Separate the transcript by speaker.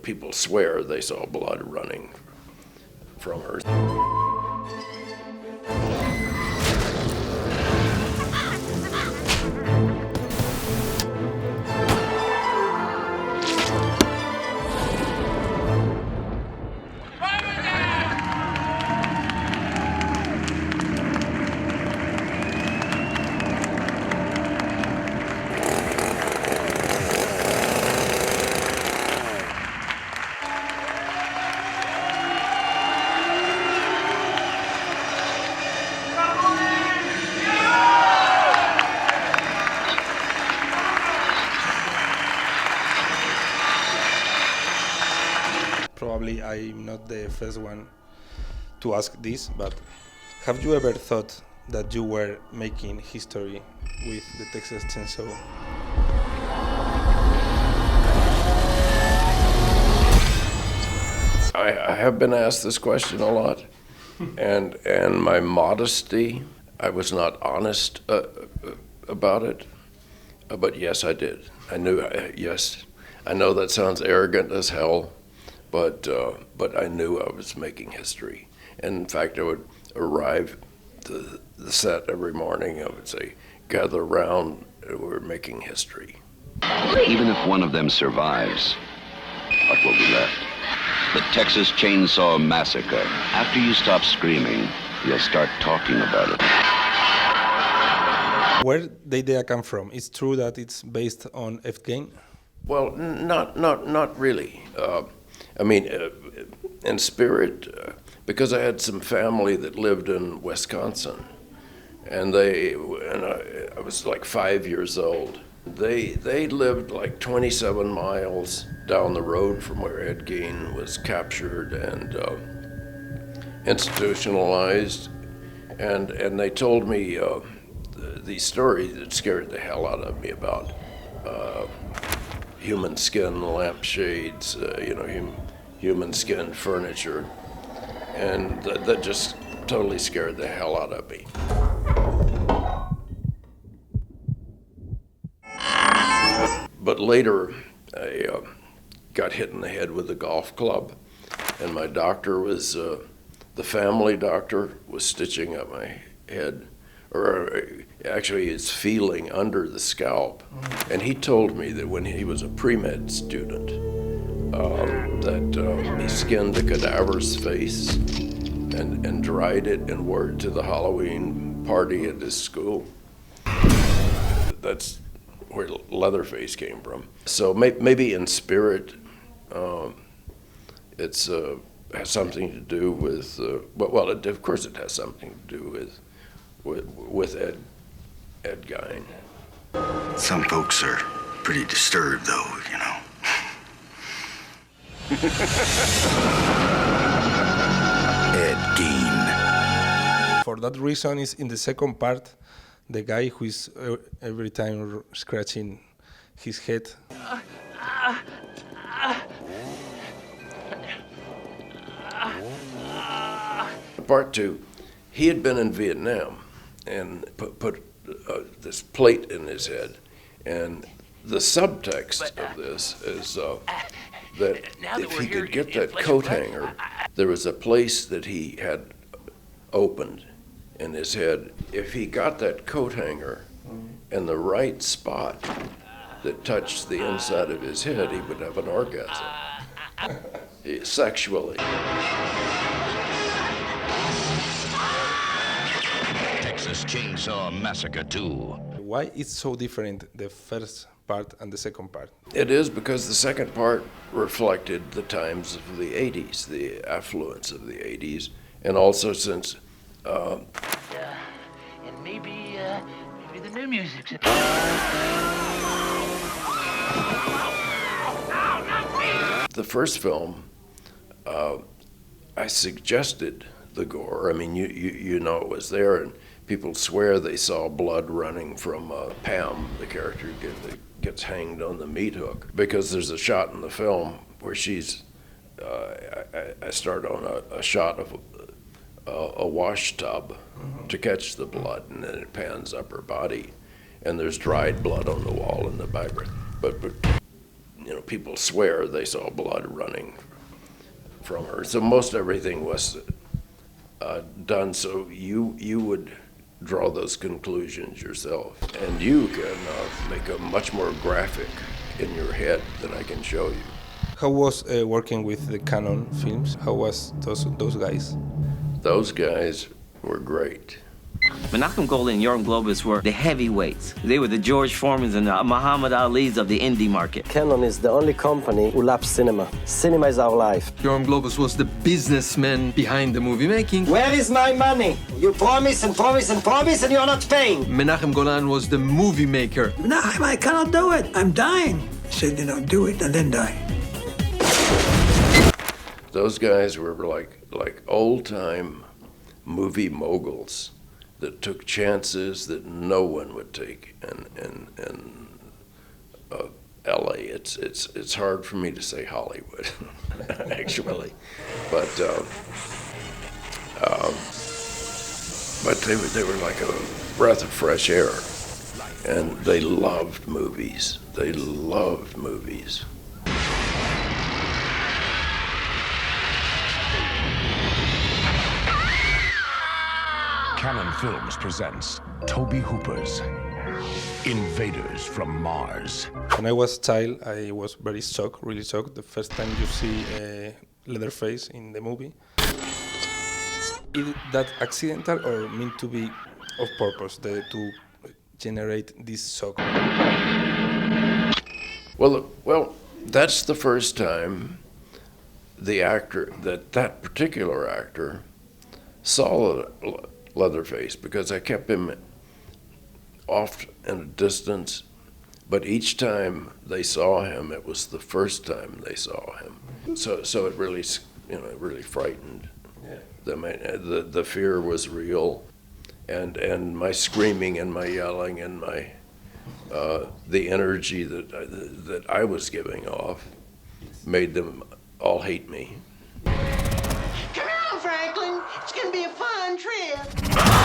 Speaker 1: people swear they saw blood running from her.
Speaker 2: Probably I'm not the first one to ask this, but have you ever thought that you were making history with the Texas Chainsaw?
Speaker 1: I have been asked this question a lot, and my modesty, I was not honest about it, but yes, I did. I knew, yes, I know that sounds arrogant as hell, but I knew I was making history. And in fact, I would arrive to the set every morning. I would say, gather around, we're making history.
Speaker 3: Even if one of them survives, what will be left? The Texas Chainsaw Massacre. After you stop screaming, you'll start talking about it.
Speaker 2: Where did the idea come from? It's true that it's based on F. Gain?
Speaker 1: Well, not really. I mean, in spirit, because I had some family that lived in Wisconsin, and I was like 5 years old. They lived like 27 miles down the road from where Ed Gein was captured and institutionalized, and they told me these stories that scared the hell out of me about human skin lampshades, human skin furniture, and that just totally scared the hell out of me. But later, I got hit in the head with a golf club, and my doctor was, the family doctor was stitching up my head, or actually it's feeling under the scalp. And he told me that when he was a pre-med student, that he skinned a cadaver's face and dried it and wore it to the Halloween party at his school. That's where Leatherface came from. So maybe in spirit, it's has something to do with, well, of course it has something to do with Ed Gein.
Speaker 4: Some folks are pretty disturbed, though, you know. Ed Gein.
Speaker 2: For that reason, is in the second part, the guy who is every time scratching his head.
Speaker 1: Part two, he had been in Vietnam and put this plate in his head, and the subtext of this is that if he could get that coat hanger, there was a place that he had opened in his head. If he got that coat hanger in the right spot that touched the inside of his head, he would have an orgasm, sexually.
Speaker 3: Texas Chainsaw Massacre 2.
Speaker 2: Why it's so different, the first part and the second part?
Speaker 1: It is because the second part reflected the times of the 80s, the affluence of the 80s, and also since
Speaker 5: and maybe the new music.
Speaker 1: The first film, I suggested the gore. I mean, you know it was there, and people swear they saw blood running from Pam, the character that gets hanged on the meat hook, because there's a shot in the film where she's, I start on a shot of a wash tub to catch the blood, and then it pans up her body, and there's dried blood on the wall in the background. But you know, people swear they saw blood running from her. So most everything was done so you would draw those conclusions yourself. And you can make a much more graphic in your head than I can show you.
Speaker 2: How was working with the Canon films? How was those guys?
Speaker 1: Those guys were great.
Speaker 6: Menachem Golan and Yoram Globus were the heavyweights. They were the George Foremans and the Muhammad Alis of the indie market.
Speaker 7: Canon is the only company who loves cinema. Cinema is our life.
Speaker 8: Yoram Globus was the businessman behind the movie making.
Speaker 7: Where is my money? You promise and promise and promise and you're not paying.
Speaker 8: Menachem Golan was the movie maker.
Speaker 9: Menachem, I cannot do it. I'm dying. I said, do it and then die.
Speaker 1: Those guys were like old-time movie moguls that took chances that no one would take in LA. It's hard for me to say Hollywood, actually, but they were like a breath of fresh air, and they loved movies. They loved movies.
Speaker 10: Canon Films presents Tobe Hooper's Invaders from Mars.
Speaker 2: When I was a child, I was very shocked, really shocked, the first time you see Leatherface in the movie. Is that accidental or meant to be of purpose, to generate this shock?
Speaker 1: Well, that's the first time the actor, that particular actor, saw Leatherface, because I kept him off in a distance, but each time they saw him, it was the first time they saw him. So it really, it really frightened them. The fear was real, and my screaming and my yelling and my the energy that I was giving off made them all hate me.
Speaker 5: Come on, Franklin. It's gonna be a fun trip.